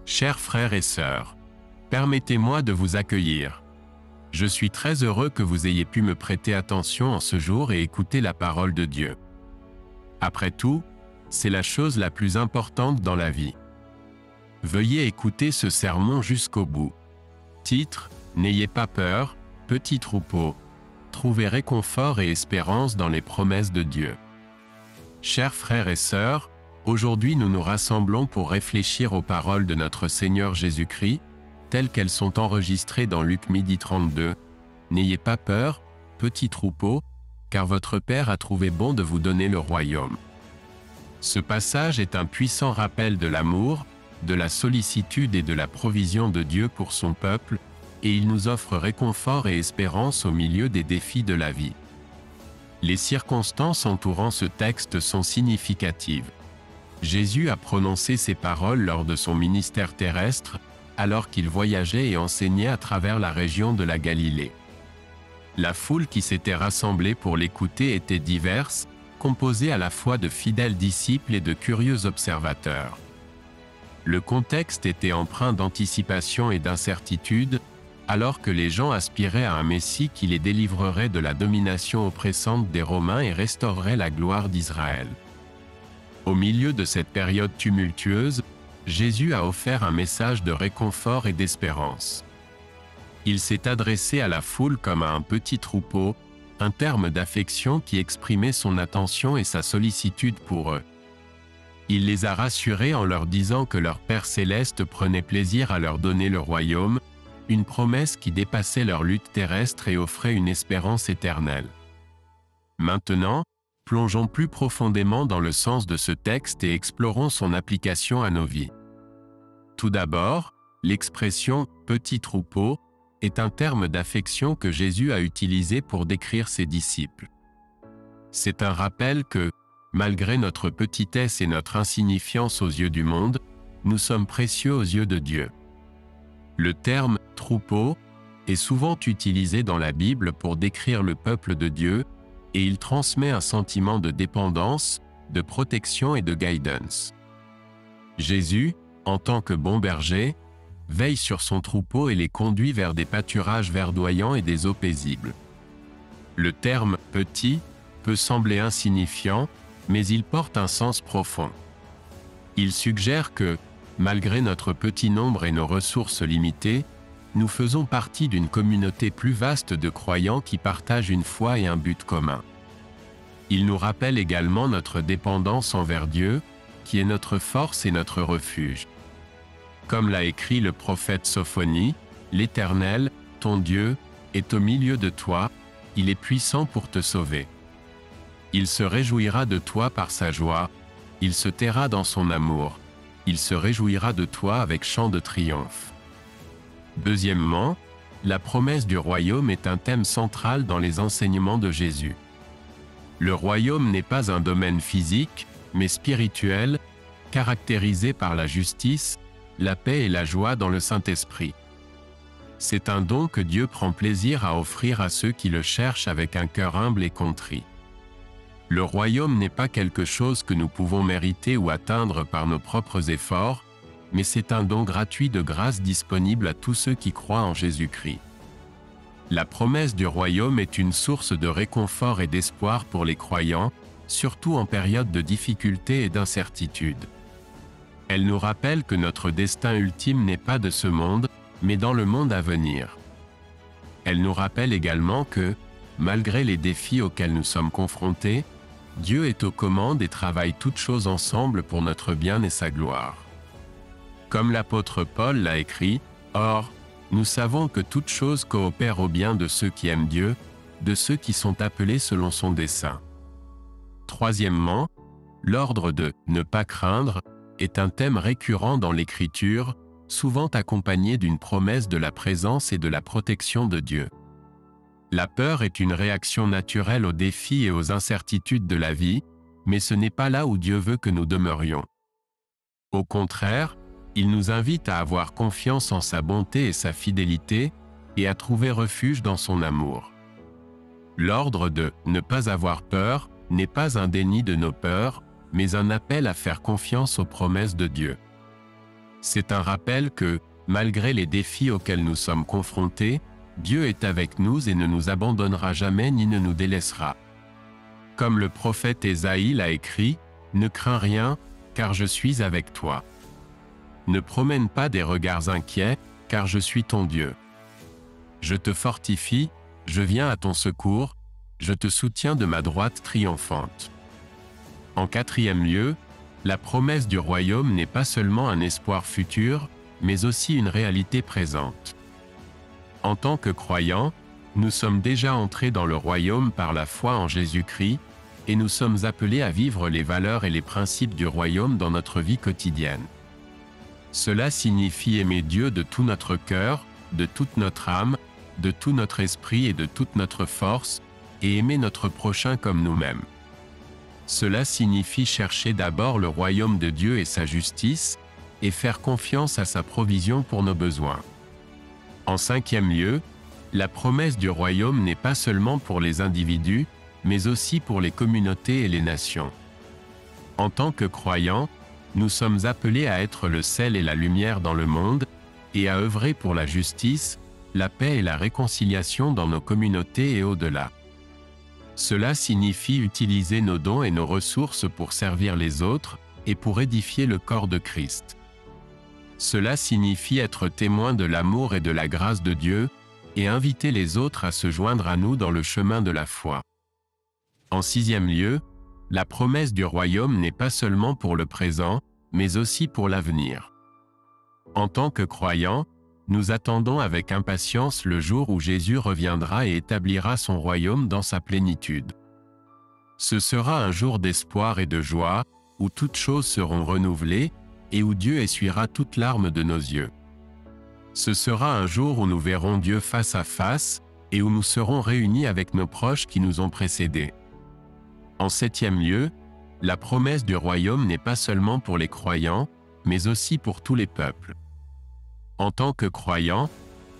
Chers frères et sœurs, permettez-moi de vous accueillir. Je suis très heureux que vous ayez pu me prêter attention en ce jour et écouter la parole de Dieu. Après tout, c'est la chose la plus importante dans la vie. Veuillez écouter ce sermon jusqu'au bout. Titre: N'ayez pas peur, petit troupeau. Trouvez réconfort et espérance dans les promesses de Dieu. Chers frères et sœurs, aujourd'hui nous nous rassemblons pour réfléchir aux paroles de notre Seigneur Jésus-Christ, telles qu'elles sont enregistrées dans Luc 12:32. N'ayez pas peur, petit troupeau, car votre Père a trouvé bon de vous donner le royaume. Ce passage est un puissant rappel de l'amour, de la sollicitude et de la provision de Dieu pour son peuple, et il nous offre réconfort et espérance au milieu des défis de la vie. Les circonstances entourant ce texte sont significatives. Jésus a prononcé ces paroles lors de son ministère terrestre, alors qu'il voyageait et enseignait à travers la région de la Galilée. La foule qui s'était rassemblée pour l'écouter était diverse, composée à la fois de fidèles disciples et de curieux observateurs. Le contexte était empreint d'anticipation et d'incertitude, alors que les gens aspiraient à un Messie qui les délivrerait de la domination oppressante des Romains et restaurerait la gloire d'Israël. Au milieu de cette période tumultueuse, Jésus a offert un message de réconfort et d'espérance. Il s'est adressé à la foule comme à un petit troupeau, un terme d'affection qui exprimait son attention et sa sollicitude pour eux. Il les a rassurés en leur disant que leur Père céleste prenait plaisir à leur donner le royaume, une promesse qui dépassait leur lutte terrestre et offrait une espérance éternelle. Maintenant, plongeons plus profondément dans le sens de ce texte et explorons son application à nos vies. Tout d'abord, l'expression « petit troupeau » est un terme d'affection que Jésus a utilisé pour décrire ses disciples. C'est un rappel que, malgré notre petitesse et notre insignifiance aux yeux du monde, nous sommes précieux aux yeux de Dieu. Le terme « troupeau » est souvent utilisé dans la Bible pour décrire le peuple de Dieu, et il transmet un sentiment de dépendance, de protection et de guidance. Jésus, en tant que bon berger, veille sur son troupeau et les conduit vers des pâturages verdoyants et des eaux paisibles. Le terme « petit » peut sembler insignifiant, mais il porte un sens profond. Il suggère que, malgré notre petit nombre et nos ressources limitées, nous faisons partie d'une communauté plus vaste de croyants qui partagent une foi et un but commun. Il nous rappelle également notre dépendance envers Dieu, qui est notre force et notre refuge. Comme l'a écrit le prophète Sophonie, « L'Éternel, ton Dieu, est au milieu de toi, il est puissant pour te sauver. Il se réjouira de toi par sa joie, il se taira dans son amour. Il se réjouira de toi avec chant de triomphe. » Deuxièmement, la promesse du royaume est un thème central dans les enseignements de Jésus. Le royaume n'est pas un domaine physique, mais spirituel, caractérisé par la justice, la paix et la joie dans le Saint-Esprit. C'est un don que Dieu prend plaisir à offrir à ceux qui le cherchent avec un cœur humble et contrit. Le royaume n'est pas quelque chose que nous pouvons mériter ou atteindre par nos propres efforts, mais c'est un don gratuit de grâce disponible à tous ceux qui croient en Jésus-Christ. La promesse du royaume est une source de réconfort et d'espoir pour les croyants, surtout en période de difficulté et d'incertitude. Elle nous rappelle que notre destin ultime n'est pas de ce monde, mais dans le monde à venir. Elle nous rappelle également que, malgré les défis auxquels nous sommes confrontés, Dieu est aux commandes et travaille toutes choses ensemble pour notre bien et sa gloire. Comme l'apôtre Paul l'a écrit, « Or, nous savons que toutes choses coopèrent au bien de ceux qui aiment Dieu, de ceux qui sont appelés selon son dessein. » Troisièmement, l'ordre de « ne pas craindre » est un thème récurrent dans l'Écriture, souvent accompagné d'une promesse de la présence et de la protection de Dieu. La peur est une réaction naturelle aux défis et aux incertitudes de la vie, mais ce n'est pas là où Dieu veut que nous demeurions. Au contraire, il nous invite à avoir confiance en sa bonté et sa fidélité, et à trouver refuge dans son amour. L'ordre de « ne pas avoir peur » n'est pas un déni de nos peurs, mais un appel à faire confiance aux promesses de Dieu. C'est un rappel que, malgré les défis auxquels nous sommes confrontés, Dieu est avec nous et ne nous abandonnera jamais ni ne nous délaissera. Comme le prophète Ésaïe l'a écrit, « Ne crains rien, car je suis avec toi. Ne promène pas des regards inquiets, car je suis ton Dieu. Je te fortifie, je viens à ton secours, je te soutiens de ma droite triomphante. » En quatrième lieu, la promesse du royaume n'est pas seulement un espoir futur, mais aussi une réalité présente. En tant que croyants, nous sommes déjà entrés dans le royaume par la foi en Jésus-Christ, et nous sommes appelés à vivre les valeurs et les principes du royaume dans notre vie quotidienne. Cela signifie aimer Dieu de tout notre cœur, de toute notre âme, de tout notre esprit et de toute notre force, et aimer notre prochain comme nous-mêmes. Cela signifie chercher d'abord le royaume de Dieu et sa justice, et faire confiance à sa provision pour nos besoins. En cinquième lieu, la promesse du royaume n'est pas seulement pour les individus, mais aussi pour les communautés et les nations. En tant que croyants, nous sommes appelés à être le sel et la lumière dans le monde, et à œuvrer pour la justice, la paix et la réconciliation dans nos communautés et au-delà. Cela signifie utiliser nos dons et nos ressources pour servir les autres, et pour édifier le corps de Christ. Cela signifie être témoin de l'amour et de la grâce de Dieu, et inviter les autres à se joindre à nous dans le chemin de la foi. En sixième lieu, la promesse du royaume n'est pas seulement pour le présent, mais aussi pour l'avenir. En tant que croyants, nous attendons avec impatience le jour où Jésus reviendra et établira son royaume dans sa plénitude. Ce sera un jour d'espoir et de joie, où toutes choses seront renouvelées, et où Dieu essuiera toute larme de nos yeux. Ce sera un jour où nous verrons Dieu face à face, et où nous serons réunis avec nos proches qui nous ont précédés. En septième lieu, la promesse du royaume n'est pas seulement pour les croyants, mais aussi pour tous les peuples. En tant que croyants,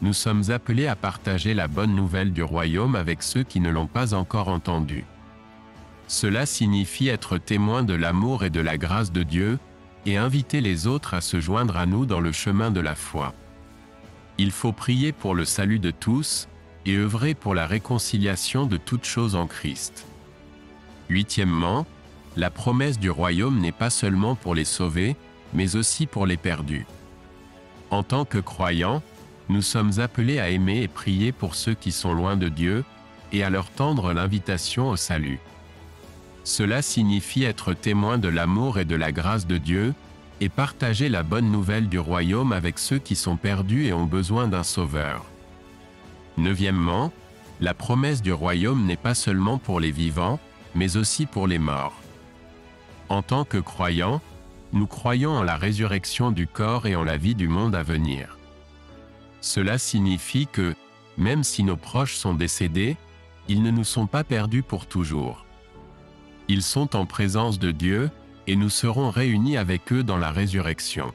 nous sommes appelés à partager la bonne nouvelle du royaume avec ceux qui ne l'ont pas encore entendue. Cela signifie être témoin de l'amour et de la grâce de Dieu, et inviter les autres à se joindre à nous dans le chemin de la foi. Il faut prier pour le salut de tous, et œuvrer pour la réconciliation de toutes choses en Christ. Huitièmement, la promesse du royaume n'est pas seulement pour les sauvés, mais aussi pour les perdus. En tant que croyants, nous sommes appelés à aimer et prier pour ceux qui sont loin de Dieu, et à leur tendre l'invitation au salut. Cela signifie être témoin de l'amour et de la grâce de Dieu, et partager la bonne nouvelle du royaume avec ceux qui sont perdus et ont besoin d'un sauveur. Neuvièmement, la promesse du royaume n'est pas seulement pour les vivants, mais aussi pour les morts. En tant que croyants, nous croyons en la résurrection du corps et en la vie du monde à venir. Cela signifie que, même si nos proches sont décédés, ils ne nous sont pas perdus pour toujours. Ils sont en présence de Dieu, et nous serons réunis avec eux dans la résurrection.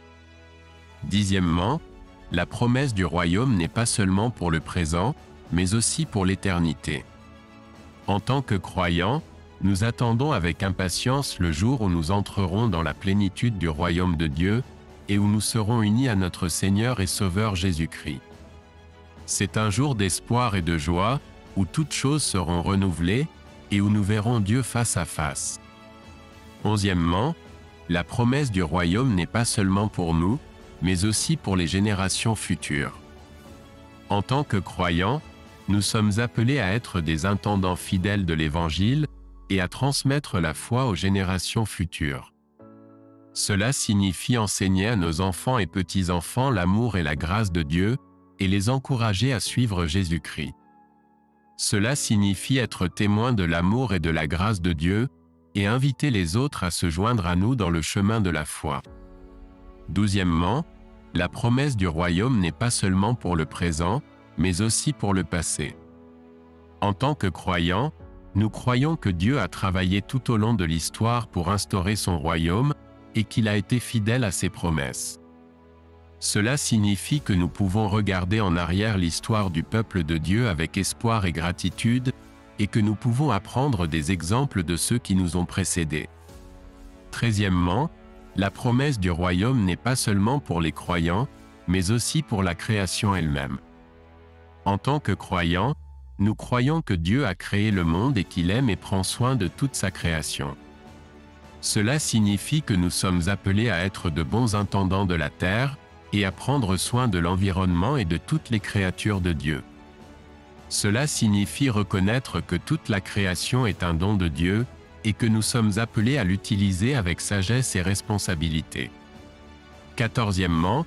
Dixièmement, la promesse du royaume n'est pas seulement pour le présent, mais aussi pour l'éternité. En tant que croyants, nous attendons avec impatience le jour où nous entrerons dans la plénitude du royaume de Dieu, et où nous serons unis à notre Seigneur et Sauveur Jésus-Christ. C'est un jour d'espoir et de joie, où toutes choses seront renouvelées, et où nous verrons Dieu face à face. Onzièmement, la promesse du royaume n'est pas seulement pour nous, mais aussi pour les générations futures. En tant que croyants, nous sommes appelés à être des intendants fidèles de l'Évangile et à transmettre la foi aux générations futures. Cela signifie enseigner à nos enfants et petits-enfants l'amour et la grâce de Dieu, et les encourager à suivre Jésus-Christ. Cela signifie être témoin de l'amour et de la grâce de Dieu, et inviter les autres à se joindre à nous dans le chemin de la foi. Douzièmement, la promesse du royaume n'est pas seulement pour le présent, mais aussi pour le passé. En tant que croyants, nous croyons que Dieu a travaillé tout au long de l'histoire pour instaurer son royaume, et qu'il a été fidèle à ses promesses. Cela signifie que nous pouvons regarder en arrière l'histoire du peuple de Dieu avec espoir et gratitude, et que nous pouvons apprendre des exemples de ceux qui nous ont précédés. Treizièmement, La promesse du royaume n'est pas seulement pour les croyants, mais aussi pour la création elle-même. En tant que croyants, nous croyons que Dieu a créé le monde et qu'il aime et prend soin de toute sa création. Cela signifie que nous sommes appelés à être de bons intendants de la terre et à prendre soin de l'environnement et de toutes les créatures de Dieu. Cela signifie reconnaître que toute la création est un don de Dieu et que nous sommes appelés à l'utiliser avec sagesse et responsabilité. 14e,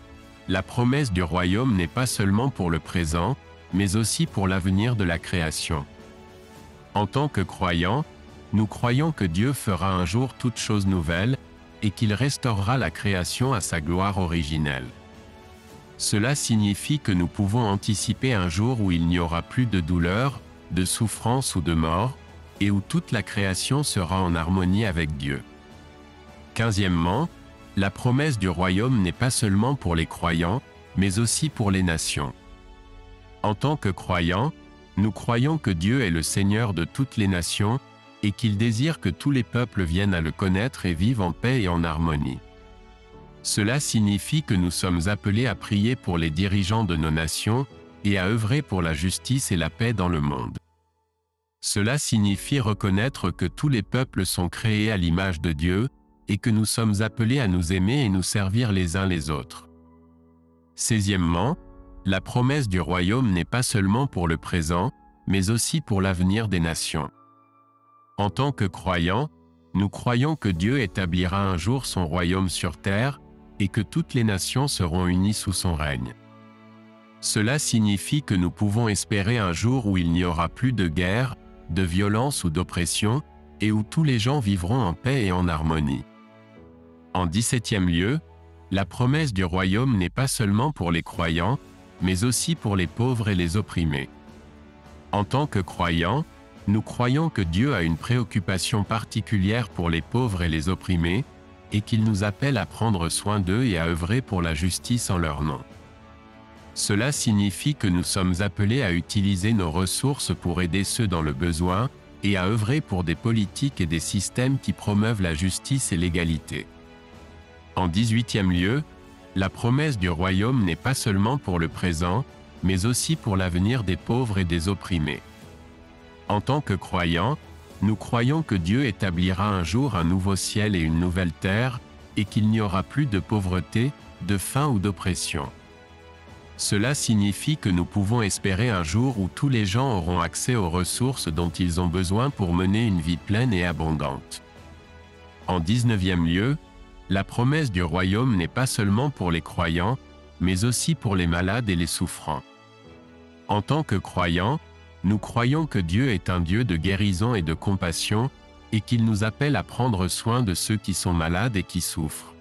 la promesse du royaume n'est pas seulement pour le présent, mais aussi pour l'avenir de la création. En tant que croyants, nous croyons que Dieu fera un jour toutes choses nouvelles et qu'il restaurera la création à sa gloire originelle. Cela signifie que nous pouvons anticiper un jour où il n'y aura plus de douleur, de souffrance ou de mort, et où toute la création sera en harmonie avec Dieu. 15e, la promesse du royaume n'est pas seulement pour les croyants, mais aussi pour les nations. En tant que croyants, nous croyons que Dieu est le Seigneur de toutes les nations et qu'il désire que tous les peuples viennent à le connaître et vivent en paix et en harmonie. Cela signifie que nous sommes appelés à prier pour les dirigeants de nos nations et à œuvrer pour la justice et la paix dans le monde. Cela signifie reconnaître que tous les peuples sont créés à l'image de Dieu et que nous sommes appelés à nous aimer et nous servir les uns les autres. 16e, la promesse du royaume n'est pas seulement pour le présent, mais aussi pour l'avenir des nations. En tant que croyants, nous croyons que Dieu établira un jour son royaume sur terre et que toutes les nations seront unies sous son règne. Cela signifie que nous pouvons espérer un jour où il n'y aura plus de guerre, de violence ou d'oppression, et où tous les gens vivront en paix et en harmonie. En 17e lieu, la promesse du royaume n'est pas seulement pour les croyants, mais aussi pour les pauvres et les opprimés. En tant que croyants, nous croyons que Dieu a une préoccupation particulière pour les pauvres et les opprimés, et qu'il nous appelle à prendre soin d'eux et à œuvrer pour la justice en leur nom. Cela signifie que nous sommes appelés à utiliser nos ressources pour aider ceux dans le besoin et à œuvrer pour des politiques et des systèmes qui promeuvent la justice et l'égalité. En 18e lieu, la promesse du royaume n'est pas seulement pour le présent, mais aussi pour l'avenir des pauvres et des opprimés. En tant que croyants, nous croyons que Dieu établira un jour un nouveau ciel et une nouvelle terre, et qu'il n'y aura plus de pauvreté, de faim ou d'oppression. Cela signifie que nous pouvons espérer un jour où tous les gens auront accès aux ressources dont ils ont besoin pour mener une vie pleine et abondante. En 19e lieu, la promesse du royaume n'est pas seulement pour les croyants, mais aussi pour les malades et les souffrants. En tant que croyants, nous croyons que Dieu est un Dieu de guérison et de compassion, et qu'il nous appelle à prendre soin de ceux qui sont malades et qui souffrent.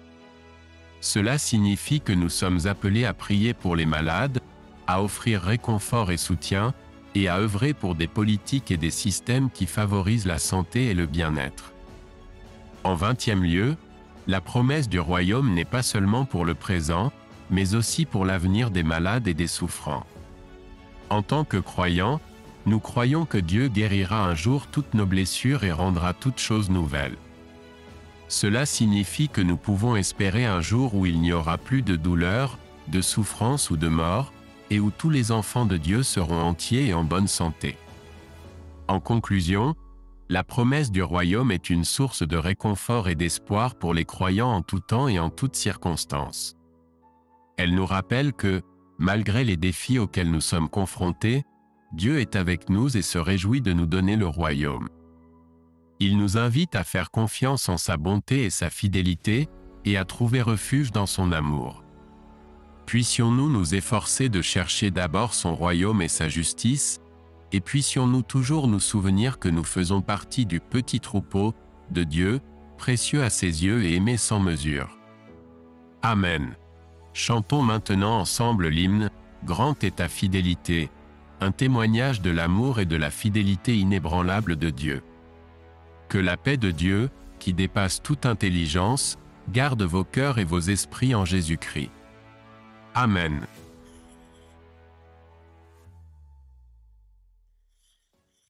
Cela signifie que nous sommes appelés à prier pour les malades, à offrir réconfort et soutien, et à œuvrer pour des politiques et des systèmes qui favorisent la santé et le bien-être. En 20e lieu, la promesse du royaume n'est pas seulement pour le présent, mais aussi pour l'avenir des malades et des souffrants. En tant que croyants, nous croyons que Dieu guérira un jour toutes nos blessures et rendra toutes choses nouvelles. Cela signifie que nous pouvons espérer un jour où il n'y aura plus de douleur, de souffrance ou de mort, et où tous les enfants de Dieu seront entiers et en bonne santé. En conclusion, la promesse du royaume est une source de réconfort et d'espoir pour les croyants en tout temps et en toutes circonstances. Elle nous rappelle que, malgré les défis auxquels nous sommes confrontés, Dieu est avec nous et se réjouit de nous donner le royaume. Il nous invite à faire confiance en sa bonté et sa fidélité, et à trouver refuge dans son amour. Puissions-nous nous efforcer de chercher d'abord son royaume et sa justice, et puissions-nous toujours nous souvenir que nous faisons partie du petit troupeau de Dieu, précieux à ses yeux et aimé sans mesure. Amen. Chantons maintenant ensemble l'hymne « Grande est ta fidélité », un témoignage de l'amour et de la fidélité inébranlable de Dieu. Que la paix de Dieu, qui dépasse toute intelligence, garde vos cœurs et vos esprits en Jésus-Christ. Amen.